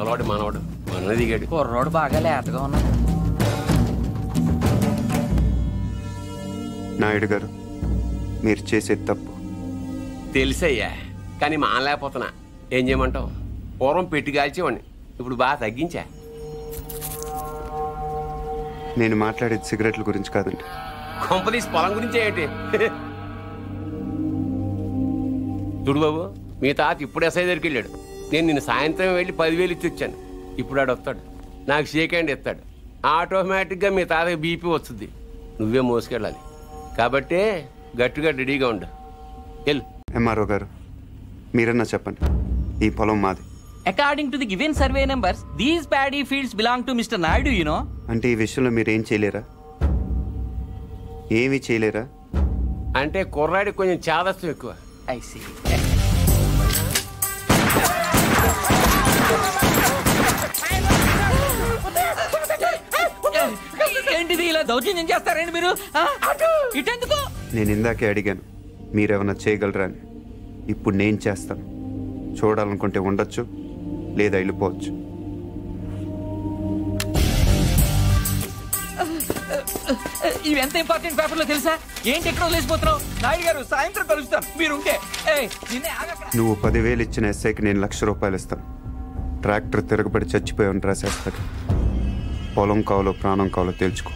ముసలాడు మనవాడు మన దిగాడు. కుర్రోడు బాగా లేతగా ఉన్నాడు. నాయుడు గారు, మీరు చేసేది తప్పు తెలుసయ్యా, కానీ మానలేకపోతున్నా. ఏం చేయమంటావు? పూర్వం పెట్టి కాల్చేవాడిని, ఇప్పుడు బాగా తగ్గించా. నేను మాట్లాడేది సిగరెట్ల గురించి కాదండి. కొంపదీసి పొలం గురించి ఏంటి? చూడు బాబు, మీ తాత ఇప్పుడు ఎస్ఐ దగ్గరికి వెళ్ళాడు. నేను నిన్న సాయంత్రం వెళ్ళి 10,000 ఇచ్చి వచ్చాను. ఇప్పుడు ఆడు వస్తాడు, నాకు షేక్ హ్యాండ్ ఇస్తాడు. ఆటోమేటిక్గా మీ తాతకి బీపీ వస్తుంది. నువ్వే మోసుకెళ్ళాలి కాబట్టి గట్టిగా రెడీగా ఉండు. వెళ్ళు. ఎంఆర్ఓ గారు, మీరన్నా చెప్పండి, ఈ పొలం మాది. According to the given survey numbers, these paddy fields belong to Mr. Naidu, you know. అంటే ఈ విషయంలో మీరు ఏం చేయలేరా? ఏమీ చేయలేరా? అంటే కుర్రాడికి కొంచెం చాదస్తం ఎక్కువ. I see. ఏంటిది ఇలా దౌర్జన్యం చేస్తారండి మీరు? ఇటెందుకు? నేను ఇందాకే అడిగాను మీరేమన్నా చేయగలరా అని. ఇప్పుడు నేను చేస్తాను. చూడాలనుకుంటే ఉండొచ్చు, లేదా వెళ్ళిపోవచ్చు. ఇవి ఎంత ఇంపార్టెంట్ పేపర్లో తెలుసా? ఏంటి ఎక్కడో లేచిపోతున్నావు? నాయుడు గారు సాయంత్రం కలుస్తాం మీరుంటే. నువ్వు 10,000 ఇచ్చిన ఎస్ఐకి నేను ₹1,00,000 ఇస్తాను. ట్రాక్టర్ తిరగబడి చచ్చిపోయామని రాసేస్తాడు. పొలం కావాలో ప్రాణం కావాలో తేల్చుకో.